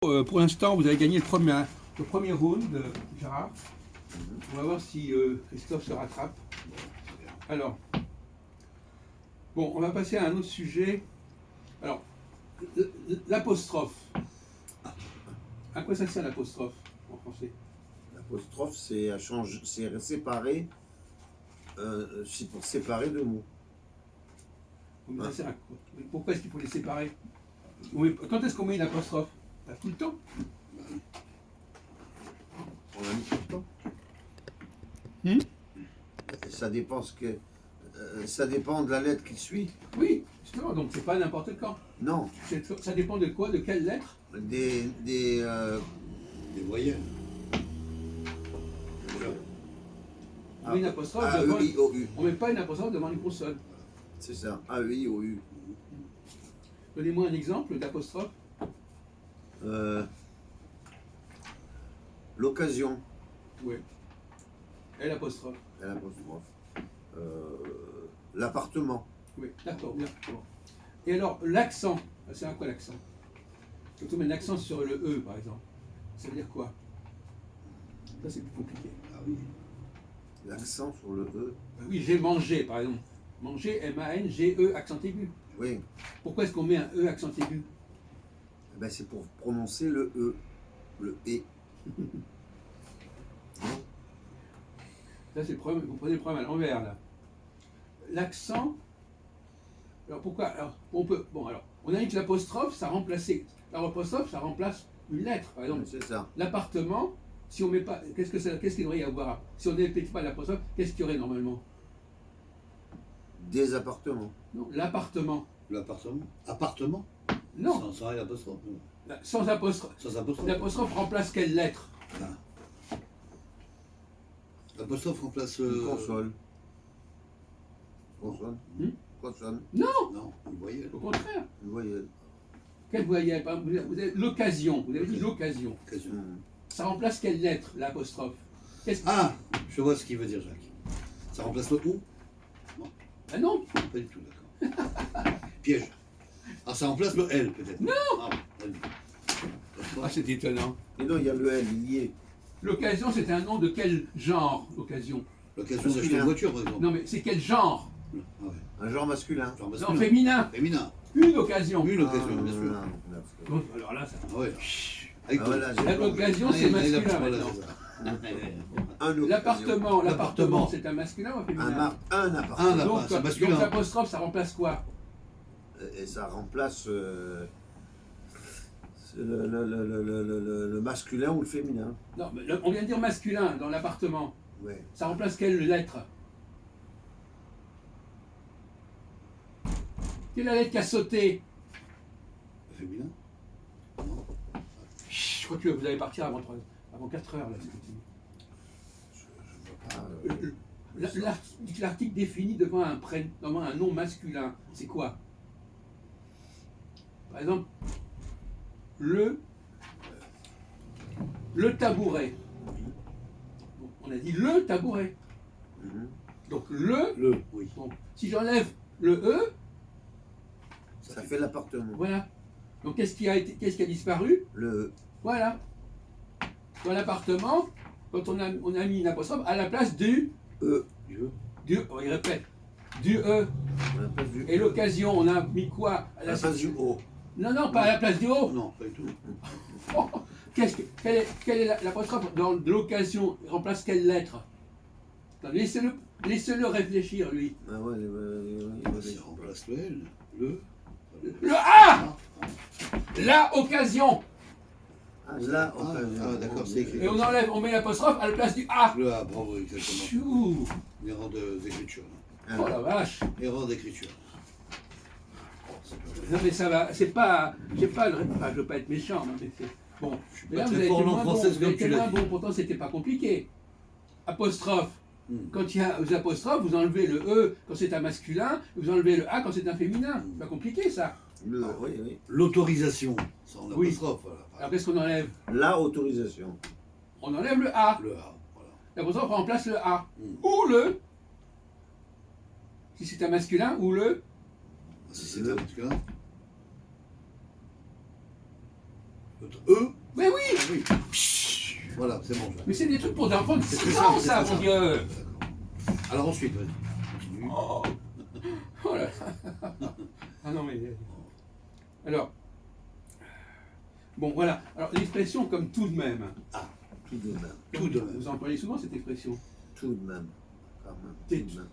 Pour l'instant, vous avez gagné le premier round, Gérard. On va voir si Christophe se rattrape. Alors, bon, on va passer à un autre sujet. Alors, l'apostrophe. À quoi ça sert l'apostrophe en français? L'apostrophe, c'est séparer, c'est pour séparer deux mots. Mais ça sert à quoi? Pourquoi est-ce qu'il faut les séparer? Oui, quand est-ce qu'on met une apostrophe? Pas tout le temps. On a mis tout le temps. Ça dépend ça dépend de la lettre qui suit. Oui, justement, donc c'est pas n'importe quand. Non, Ça dépend de quoi? De quelle lettre? des voyelles. On met une apostrophe A, devant. E, I, O, U. On met pas une apostrophe devant une consonne. C'est ça, A, E, I, O, U. Donnez-moi un exemple d'apostrophe. L'occasion, Oui. Et l'apostrophe. l'apostrophe. L'appartement, Oui, d'accord, bien. Bon. Et alors, l'accent, c'est à quoi l'accent? Quand on met un accent sur le E, par exemple, ça veut dire quoi? Ça, c'est plus compliqué. Ah oui. l'accent sur le E. Oui, j'ai mangé, par exemple. Manger, M-A-N-G-E, accent aigu. Oui, Pourquoi est-ce qu'on met un E accent aigu? ben c'est pour prononcer le E, le E. Ça, c'est le problème. Vous prenez le problème à l'envers, là. L'accent. Alors, pourquoi? Alors, on a dit que l'apostrophe, ça remplaçait. L'apostrophe, ça remplace une lettre, par exemple. C'est ça. L'appartement, si on met pas. Qu'est-ce qu'il devrait y avoir? Si on n'épelle pas l'apostrophe, qu'est-ce qu'il y aurait normalement? Des appartements. Non, l'appartement. L'appartement. Appartement. Non, Sans l'apostrophe. sans apostrophe. Sans apostrophe. L'apostrophe remplace quelle lettre? Ah. L'apostrophe remplace. Une console. Consonne. Consonne. Non, Non, une voyelle. au contraire. Une voyelle. Quelle voyelle? Par exemple, vous avez l'occasion. Vous avez dit l'occasion. Occasion. Ça remplace quelle lettre, l'apostrophe? Ah, je vois ce qu'il veut dire, Jacques. Ça remplace le ou? Ah non, Pas du tout, d'accord. Piège. Ah, ça remplace le L, peut-être. Non. Ah, vas-y. c'est étonnant. Et non, il y a le L, il y est. L'occasion, c'est un nom de quel genre, l'occasion? L'occasion Parce d'acheter qu'il y a- une voiture, par exemple. Non, mais c'est quel genre? Ah ouais. Un genre masculin. Genre Non, masculin. féminin. Féminin. Une occasion. Une occasion, bien sûr. non. Bon, alors là, ça. Ah ouais. Avec Ah, toi. voilà, j'ai La compris. l'occasion, c'est masculin Voilà, maintenant. c'est ça. Un occasion. L'appartement, c'est un masculin ou un féminin? Un appartement. Un Donc, appart, c'est masculin. donc l'apostrophe, ça remplace quoi? Et ça remplace le masculin ou le féminin. Non, mais on vient de dire masculin dans l'appartement. Ouais. Ça remplace quelle lettre? Quelle est la lettre qui a sauté? Féminin. Je crois que vous allez partir avant 4 heures. Là, L'article défini devant un nom masculin, c'est quoi? Par exemple, le tabouret. Donc, on a dit le tabouret. Mhm. Donc Le, oui. donc, si j'enlève le E, Ça fait l'appartement. voilà. Donc qu'est-ce qui a disparu? Le E. Voilà. Dans l'appartement, quand on a mis une apostrophe à la place du, E. on y répète, du E. À la place du Et l'occasion, on a mis quoi À la place du O. Non, pas à la place du O. Non, pas du tout. Quelle est l'apostrophe dans l'occasion? Il remplace quelle lettre? Attends, laissez-le réfléchir, lui. Ah ouais, Ça remplace le L. Le A. La occasion. Ah, là, Ah, d'accord, c'est écrit. Et on met l'apostrophe à la place du A. Le A, bravo, exactement. Chou. Une erreur d'écriture. Oh la vache. Erreur d'écriture. Non mais ça va, c'est pas, j'ai pas, je veux pas être méchant, non, mais c'est bon. Je suis Mais pas là, vous très avez fort été en langue moins bon, française vous avez comme été tu moins l'as dit. bon, pourtant c'était pas compliqué. Apostrophe. Hmm. Quand il y a des apostrophes, vous enlevez le E quand c'est un masculin, vous enlevez le A quand c'est un féminin. C'est pas compliqué ça. Le, oui. L'autorisation, sans Oui. l'apostrophe, voilà. Alors qu'est-ce qu'on enlève? La autorisation. On enlève le A. Le A, voilà. L'apostrophe remplace le A. Hmm. Ou le, si c'est un masculin, ou le, Si c'est un masculin. Eux. Mais oui. Ah oui. Voilà, c'est bon. Mais c'est des trucs pour enfants de C'est 6 très ans, simple, ça, c'est mon très Dieu. D'accord. Alors ensuite, vas-y. Continue. Oh, oh là. Ah non, mais. Alors. Bon, voilà. Alors, l'expression comme tout de même. Tout de même. Tout de même. Vous employez souvent cette expression. Tout de même. Quand même. T'es- Tout de même.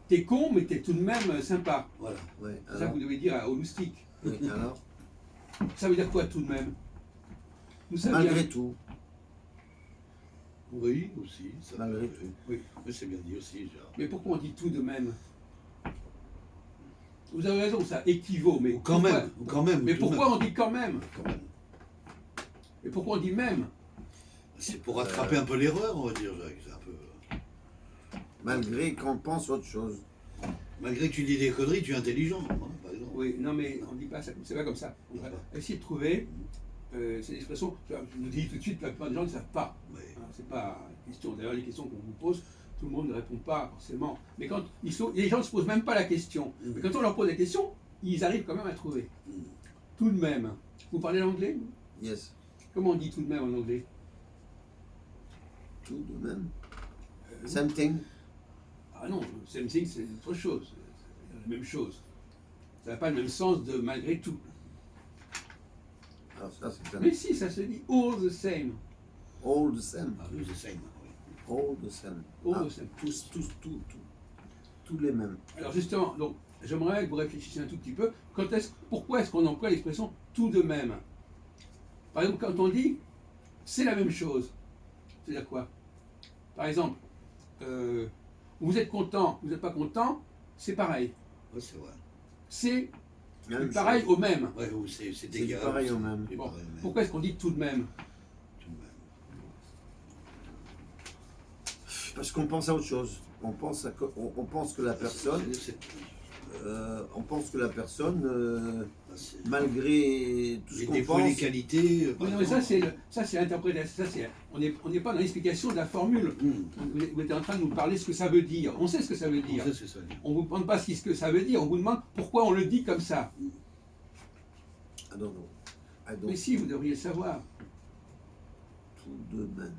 T'es con, mais t'es tout de même sympa. Voilà. Ouais, C'est ça que alors, vous devez dire aux loustiques. oui, alors, Ça veut dire quoi, tout de même? Nous savons malgré bien. tout, Oui, aussi. Ça Malgré peut- tout. Oui, mais c'est bien dit aussi, Gérard. Mais pourquoi on dit tout de même? Vous avez raison, ça équivaut, mais Ou quand pourquoi- même, ou quand même. Mais tout de pourquoi même. on dit quand même? Quand même. Et pourquoi on dit même? C'est pour rattraper un peu l'erreur, on va dire, Jacques. C'est un peu... malgré qu'on pense autre chose. Malgré que tu dis des conneries, tu es intelligent, hein, par exemple. Oui, non, mais on dit pas ça, c'est pas comme ça. On va essayer de trouver cette expression. Je vous dis tout de suite, la plupart des gens ne savent pas. Ouais. Hein, c'est pas une question. D'ailleurs, les questions qu'on vous pose, tout le monde ne répond pas forcément. Mais quand les gens ne se posent même pas la question. Mais quand on leur pose la question, ils arrivent quand même à trouver. Mm. Tout de même. Vous parlez l'anglais? Yes. Comment on dit tout de même en anglais? Tout de même. Same thing. Ah non, same thing, c'est autre chose. C'est la même chose. Ça n'a pas le même sens de malgré tout. Alors ça, c'est un Mais si, ça se dit all the same. all the same. Ah, nous essayons, oui. All the same. All the same. Tous les mêmes. Alors justement, donc, j'aimerais que vous réfléchissiez un tout petit peu. Pourquoi est-ce qu'on emploie l'expression tout de même? Par exemple, quand on dit c'est la même chose, c'est-à-dire quoi? Par exemple, vous êtes content, vous n'êtes pas content, c'est pareil. Ouais, c'est vrai. C'est Même pareil chose. au même. Ouais, ou c'est C'est égal. pareil au même. C'est Bon, pareil au même. pourquoi est-ce qu'on dit tout de même? Tout de même. Parce qu'on pense à autre chose. On pense, on pense que la personne, on pense que la personne, malgré tout ce Les qu'on défauts et les pense, qualités. Oui, non, mais ça c'est l'interprétation. On n'est pas dans l'explication de la formule. Vous êtes en train de nous parler ce que ça veut dire. On sait ce que ça veut dire. On sait ce que ça veut dire. On ne vous demande pas ce que ça veut dire. On vous demande pourquoi on le dit comme ça. I don't know. I don't Mais si, vous devriez le savoir. tout de même.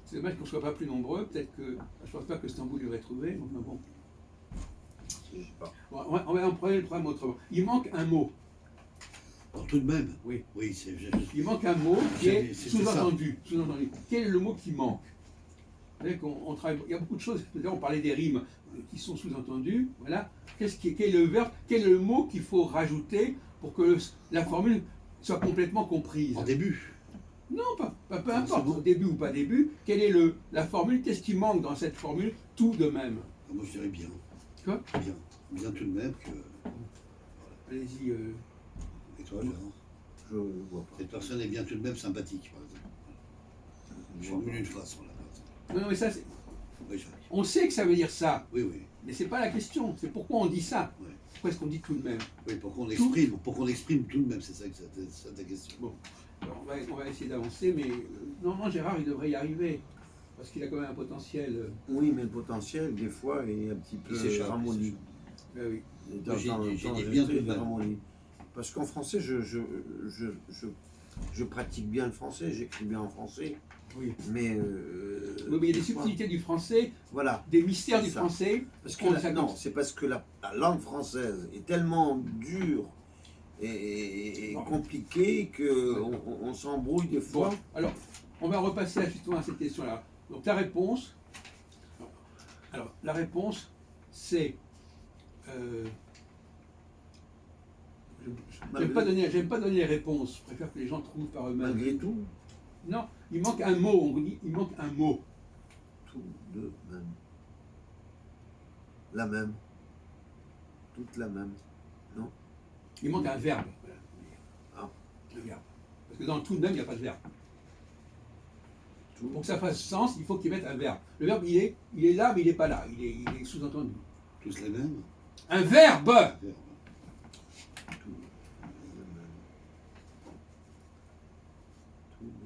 C'est dommage qu'on ne soit pas plus nombreux. Peut-être que. Je ne pense pas que Stamboul l'aurait trouvé. Enfin, bon. Je sais pas. Bon, on va en prendre le problème autrement. Il manque un mot. Alors, tout de même. Oui. Oui, c'est. Il manque un mot qui est C'était sous-entendu. Sous-entendu. Quel est le mot qui manque? Vous savez qu'on travaille. Il y a beaucoup de choses. On parlait des rimes qui sont sous-entendues. Voilà. Quel est le verbe? Quel est le mot qu'il faut rajouter pour que la formule soit complètement comprise? En début. Non, peu Ah, importe, c'est bon. au début ou pas début, quelle est la formule, qu'est-ce qui manque dans cette formule tout de même? Moi, je dirais bien. Quoi? Bien. Bien tout de même que. Allez-y. Et toi, Gérard? Je vois pas. Cette personne est bien tout de même sympathique, par exemple. Je formule une phrase sur la base. Non, mais ça, c'est- Oui, Jacques. on sait que ça veut dire ça, Oui, oui. mais c'est pas la question, c'est pourquoi on dit ça. Ouais. Pourquoi est-ce qu'on dit tout de même? Oui, pour qu'on exprime tout de même, c'est ça que c'est ta question. Bon, alors, on va essayer d'avancer, mais normalement Gérard, il devrait y arriver, parce qu'il a quand même un potentiel. Oui, mais le potentiel, des fois, est un petit peu Il s'échappe, ramolli. Ben oui. Et de J'ai temps en dit temps, bien je tout sais, de il est même. ramolli. Parce qu'en français, je pratique bien le français, j'écris bien en français, Oui. mais... Oui, mais il y a des des fois- subtilités du français, Voilà. des mystères C'est du ça. français. Parce qu'on que les a non, comme- c'est parce que la langue française est tellement dure et Non. compliquée qu'on s'embrouille des fois. Bon, alors, on va repasser justement à cette question-là. Donc, la réponse, c'est. J'aime pas donner les réponses. Je préfère que les gens trouvent par eux-mêmes. Malgré tout, Non, il manque un mot. On vous dit, il manque un mot. tout de même. La même. Toute la même. Non? Il manque un verbe. Voilà. Ah. Le verbe. Parce que dans le tout de même, il n'y a pas de verbe. Tout. Pour que ça fasse sens, il faut qu'il mette un verbe. Le verbe, il est là, mais il n'est pas là. Il est sous-entendu. Tous les mêmes. Un verbe. Tout de même. Tout de même.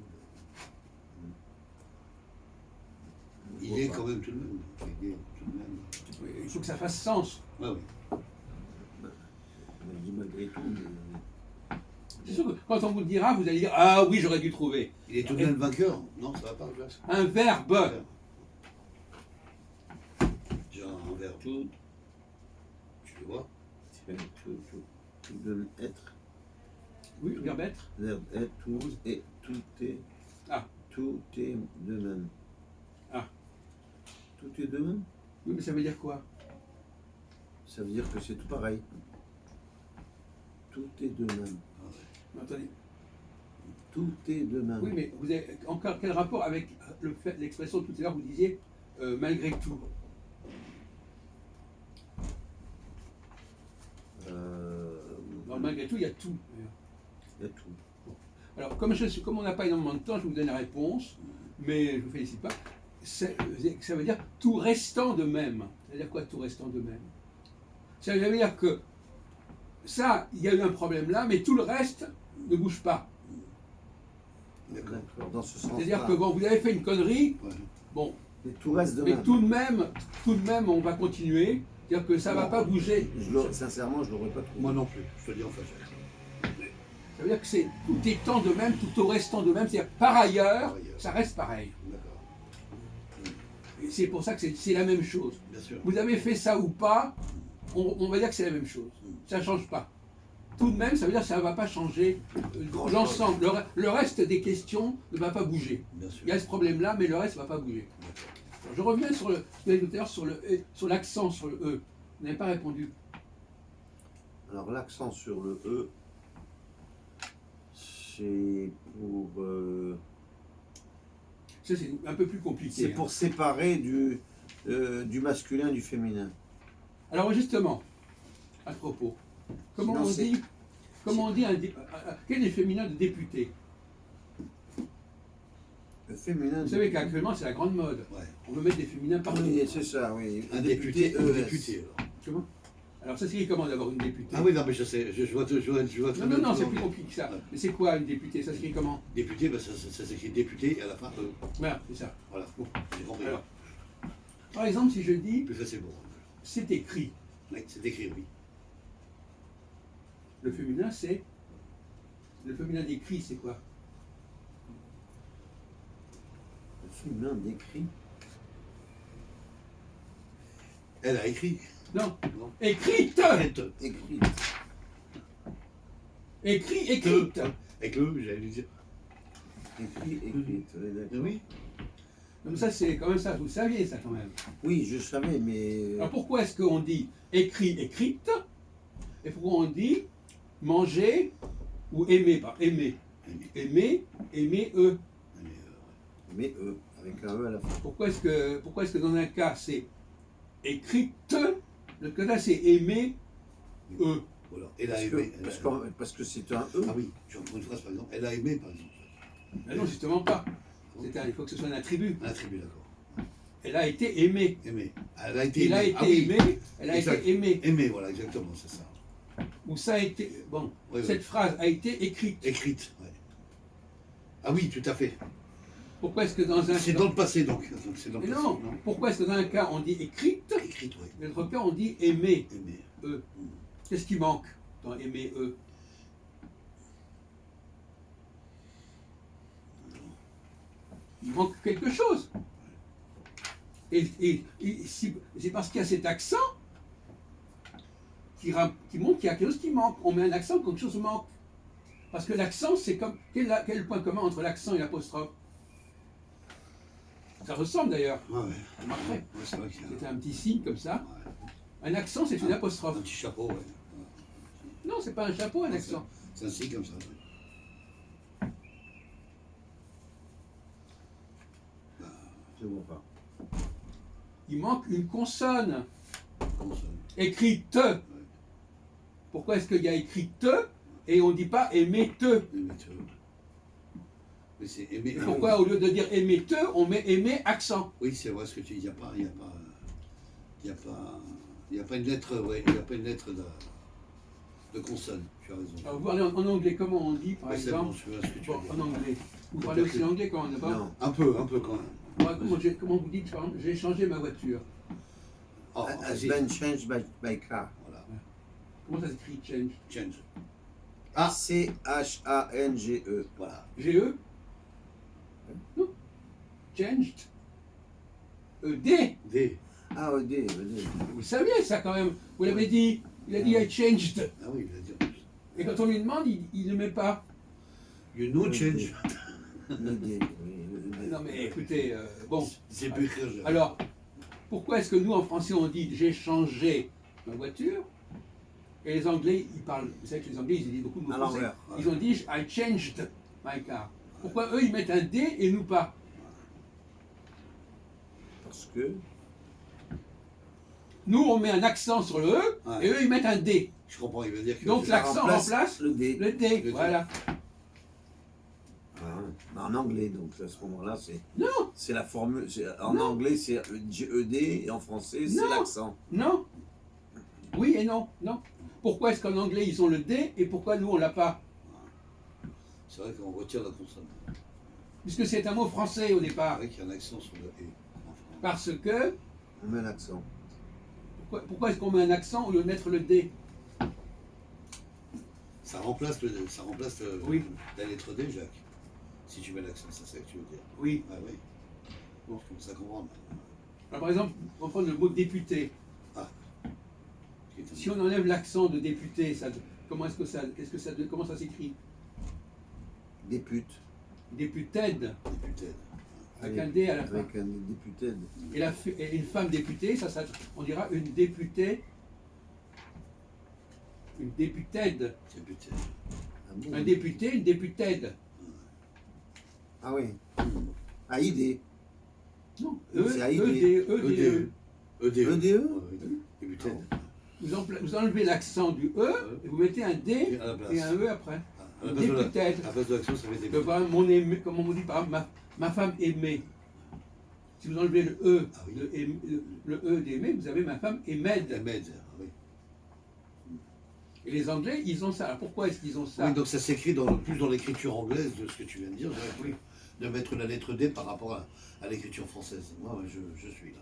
Je Il vois est pas. quand même tout de même. Il est tout de même. Il faut que ça fasse sens. Ouais, oui. On a dit malgré tout, mais C'est sûr que quand on vous le dira, vous allez dire ah oui, j'aurais dû trouver. Il est tout de même vainqueur. Non, ça va pas, Glace. Un verbe. J'ai un verbe. Tout, Tu le vois? tout de être, Oui, le verbe être. verbe être, tout, et tout est. Ah. Tout est de même. Ah. Tout est de même? Oui, mais ça veut dire quoi? Ça veut dire que c'est tout pareil. Tout est de même. Attendez. Tout est de même. Oui, mais vous avez encore quel rapport avec l'expression tout à l'heure, vous disiez malgré tout? Non, malgré tout, il y a tout. Il y a tout. Alors, comme on n'a pas énormément de temps, je vous donne la réponse, mais je ne vous félicite pas. Ça veut dire tout restant de même. Ça veut dire quoi, tout restant de même? Ça veut dire que ça, il y a eu un problème là, mais tout le reste ne bouge pas. D'accord. Dans ce sens-là. C'est-à-dire que bon, vous avez fait une connerie, Ouais. bon, Mais tout reste de mais même. tout de même, on va continuer. C'est-à-dire que ça ne va pas bouger. Sincèrement, je ne l'aurais pas trouvé. Moi non plus, je te le dis en face. Ça veut dire que c'est tout étant de même, tout au restant de même. C'est-à-dire par ailleurs, Par ailleurs. ça reste pareil. D'accord. Et c'est pour ça que c'est la même chose. Bien sûr. Vous avez fait ça ou pas, on va dire que c'est la même chose. Ça ne change pas. Tout de même, ça veut dire que ça ne va pas changer l'ensemble. Le reste des questions ne va pas bouger. Bien sûr. Il y a ce problème-là, mais le reste ne va pas bouger. Alors, je reviens sur tout à l'heure sur l'accent sur le E. Vous n'avez pas répondu. Alors l'accent sur le E, c'est pour, Ça, c'est un peu plus compliqué. c'est pour séparer du masculin du féminin. Alors justement, à ce propos, comment Sinon, on dit quel est le féminin de député? Le féminin. Vous savez qu'actuellement c'est la grande mode. Ouais. On veut mettre des féminins partout. Oui, c'est ça, oui. Un député, ES. un député. Alors. Comment? Alors ça s'écrit comment d'avoir une députée? Ah oui, non, mais je sais, je vois très Non, c'est bien. plus compliqué que ça. Ouais. Mais c'est quoi une députée? Ça s'écrit comment? Député, ben, ça s'écrit député et à la fin, Voilà, c'est ça. voilà, bon, j'ai compris. Alors, par exemple, si je dis Plus facile pour moi. c'est écrit, Oui, c'est écrit, oui. le féminin c'est. Le féminin d'écrit c'est quoi? Le féminin décrit. Elle a écrit. Non, Non. écrite! Écrit. Écrite! Avec le, j'allais lui dire. Écrit. Oui. Comme ça, c'est quand même ça, vous le saviez ça quand même. Oui, je savais, mais. Alors pourquoi est-ce qu'on dit écrit, écrite? Et pourquoi on dit manger ou aimer, pas aimer? Aimer, aimer, eux. Mais avec un E à la fin. Pourquoi est-ce que dans un cas c'est écrite, le cas là c'est aimer, eux? Voilà. Elle a Parce aimé. que, parce que c'est un E. Ah oui, je reprends une phrase par exemple. Elle a aimé, par exemple. Ben non, justement pas. Il faut que ce soit un attribut. Un attribut, d'accord. Elle a été aimée. Aimé. Elle a été Il a aimée. été Ah oui. aimé, elle a Exact. été aimée. Aimé, voilà, exactement, c'est ça. Ou ça a été. Bon, Oui, cette oui. phrase a été écrite. Écrite, ouais. Ah oui, tout à fait. Pourquoi est-ce que dans un C'est dans le passé, donc. C'est dans le Mais passé, non, pourquoi est-ce que dans un cas on dit écrite, Écrite, oui. dans l'autre cas on dit aimer, Aimé. eux? Qu'est-ce qui manque dans aimer, eux? Il manque quelque chose. Et c'est parce qu'il y a cet accent qui montre qu'il y a quelque chose qui manque. On met un accent quand quelque chose manque. Parce que l'accent, c'est comme. Quel est le point commun entre l'accent et l'apostrophe? Ça ressemble d'ailleurs. Ouais, ouais. Remarquerez. Ouais, c'est vrai qu'il y a C'est un petit signe comme ça. ouais. Un accent, c'est une apostrophe. Un petit chapeau, ouais. Non, c'est pas un chapeau, un accent. C'est un signe comme ça. Ouais. Je ne vois pas. Il manque une consonne Comment ça? écrite. Pourquoi est-ce qu'il y a écrit te et on ne dit pas aimer te? Aimé, tu vois. Mais c'est aimé. Et pourquoi au lieu de dire aimer te, on met aimer accent? Oui, c'est vrai ce que tu dis. Il n'y a pas une lettre, ouais, il n'y a pas une lettre de consonne. Tu as raison. Alors, vous parlez en anglais, comment on dit par Ouais, c'est bon, exemple? je vois ce que tu Bon, veux dire. en anglais. Vous parlez aussi l'anglais quand on n'est pas? Non. Un peu quand même. Comment vous dites par exemple, j'ai changé ma voiture? Oh, Has vas-y. been changed by car. Voilà. Comment ça s'écrit change? Change. Ah. C-H-A-N-G-E. Voilà. G-E? Non. Changed. D. D. Ah, E-D. Vous le saviez ça quand même. Vous l'avez dit. Il a dit I changed. Ah oui, il a dit en plus. Et quand on lui demande, il ne met pas. You know change. E-D. Non mais écoutez, bon. C'est plus écrire. Alors, pourquoi est-ce que nous en français on dit j'ai changé ma voiture et les Anglais ils parlent, vous savez que les Anglais ils disent beaucoup de mots À français. l'envers. Ils ont dit I changed my car. Pourquoi eux ils mettent un D et nous pas? Parce que. Nous on met un accent sur le E Ouais. et eux ils mettent un D. Je comprends, il veut dire que. Donc je- l'accent remplace le D. le D. D. Voilà. Ah, en anglais, donc à ce moment-là, c'est. Non, C'est la formule. En Non. anglais, c'est E-D et en français, c'est Non. l'accent. non. Oui et non, non. Pourquoi est-ce qu'en anglais ils ont le D et pourquoi nous on l'a pas? C'est vrai qu'on retire la consonne. Puisque c'est un mot français au C'est départ. vrai qu'il y a un accent sur le E. en France. Parce que On met l'accent. pourquoi est-ce qu'on met un accent au lieu de mettre le D? Ça remplace, Oui. la lettre D, Jacques. Si tu mets l'accent, c'est ça que tu veux dire. Oui. Ah oui. Bon, je commence à comprendre. Alors, par exemple, on va prendre le mot député. Qui est un- Si on enlève l'accent de député, comment ça s'écrit? Députe. Députed, Député. avec un D à la fin. Avec un député. Et une femme députée, on dira une députée. Une députed. Député. Ah bon? Un député, une députed. Ah oui. A-I-D. Non, C'est AID. E-D-E. EDE. EDE? Député. Vous enlevez l'accent du E et vous mettez un D À la place. et un E après. À la place de Député. à la place de l'accent, ça fait député. Mon aimé, comme on dit par exemple, ma femme aimée. Si vous enlevez le E, Ah oui. le E d'aimer, vous avez ma femme aimée. Ahmed, oui. Et les Anglais, ils ont ça. Alors pourquoi est-ce qu'ils ont ça? Oui, donc ça s'écrit plus dans l'écriture anglaise de ce que tu viens de dire, Jacques. Oui. De mettre la lettre D par rapport à l'écriture française. Moi, je suis là.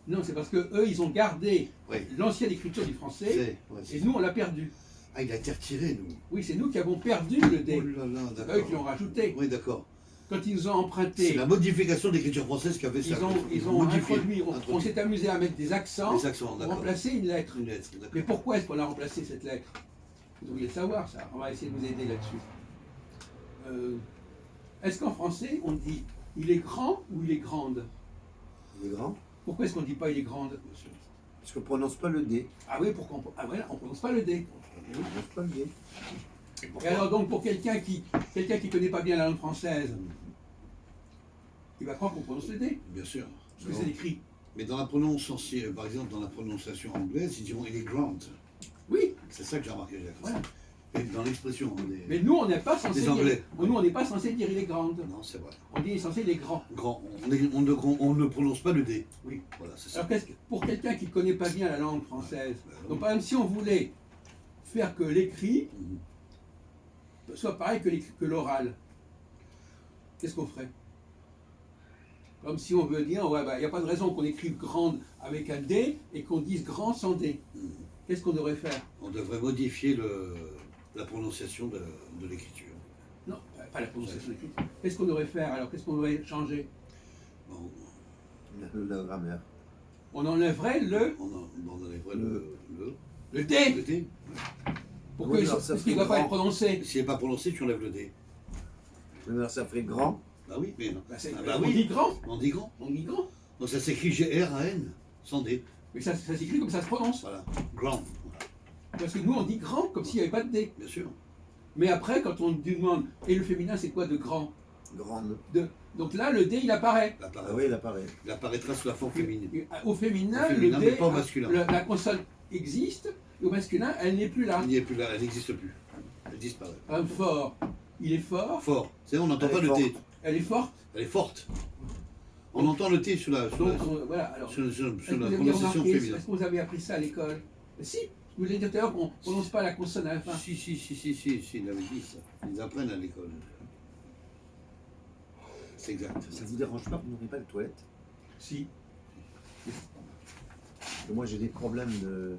Non, c'est parce que eux, ils ont gardé Oui. l'ancienne écriture du français C'est- et nous, on l'a perdu. Ah, il a été retiré, nous. Oui, c'est nous qui avons perdu le D. Oh là là, C'est d'accord. eux qui l'ont rajouté. Oui, d'accord. Quand ils nous ont C'est emprunté, la modification de l'écriture française qui avait ça. ils ont introduit, on s'est amusé à mettre des accents Les accents, pour d'accord. remplacer une lettre. Une lettre, d'accord. Mais pourquoi est-ce qu'on a remplacé cette lettre? Vous devriez le savoir, ça. On va essayer de vous aider là-dessus. Est-ce qu'en français, on dit il est grand ou il est grande? Il est grand. Pourquoi est-ce qu'on ne dit pas il est grande? Bien sûr. Parce qu'on ne prononce pas le D. Ah oui, pourquoi voilà, on ne prononce pas le D. On ne prononce pas le D. Et alors donc pour quelqu'un qui connaît pas bien la langue française, il va croire qu'on prononce le D, Bien sûr. parce que c'est écrit. Mais dans la prononciation, par exemple, dans la prononciation anglaise, ils diront il est grand. Oui, C'est ça que j'ai remarqué, Jacques. voilà. Et dans l'expression, Mais nous, on n'est pas censé Les dire. Anglais. Nous, on n'est pas censé dire il est grande. Non, c'est vrai. On dit il est censé il est grand. Grand. On ne prononce pas le D. Oui. Voilà, c'est ça. Alors pour quelqu'un qui ne connaît pas bien la langue française, Ouais. donc par exemple si on voulait faire que l'écrit Mhm. soit pareil que l'oral, qu'est-ce qu'on ferait? Comme si on veut dire, ouais, bah, il n'y a pas de raison qu'on écrive grande avec un D et qu'on dise grand sans D. Mhm. Qu'est-ce qu'on devrait faire? On devrait modifier la prononciation de l'écriture. Non, pas la prononciation écrite. Qu'est-ce qu'on devrait faire alors? Qu'est-ce qu'on devrait changer? Bon, La grammaire. On enlèverait le on enlèverait le D. D. Pourquoi Oui, alors ça parce qu'il ne fait va pas être grand. prononcé? S'il n'est pas prononcé, tu enlèves le D. Mais alors ça ferait grand. Bah oui, mais non. Bah, Ah bah on oui. dit grand. On dit grand. On dit grand. Donc ça s'écrit G-R-A-N, sans D. Mais ça s'écrit comme ça se prononce. Voilà. Grand. Voilà. Parce que nous, on dit grand comme s'il n'y avait pas de D. Bien sûr. Mais après, quand on nous demande, et le féminin, c'est quoi de grand? Grande. Donc là, le D, il apparaît. Il apparaît- Ah oui, il apparaît. il apparaîtra sous la forme féminine. Au féminin, Au féminin, le mais D, pas au masculin. la consonne existe, et au masculin, elle n'est plus là. Elle n'y est plus là, elle n'existe plus. Elle disparaît. Un fort, il est fort, Fort. C'est on n'entend Elle pas est le T. forte. elle est forte. Elle est forte. On entend le T sur la, Donc voilà. Alors, sur est-ce la que vous avez prononciation remarqué, féminine. est-ce que vous avez appris ça à l'école? Si, vous l'avez dit tout à l'heure qu'on ne prononce pas la consonne à la fin. Si, il avait dit ça. Ils apprennent à l'école. C'est exact. Ça vous dérange pas que vous n'aurez pas de toilette? Si. Parce que moi j'ai des problèmes de.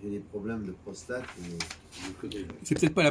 j'ai des problèmes de prostate. Je connais. C'est peut-être pas la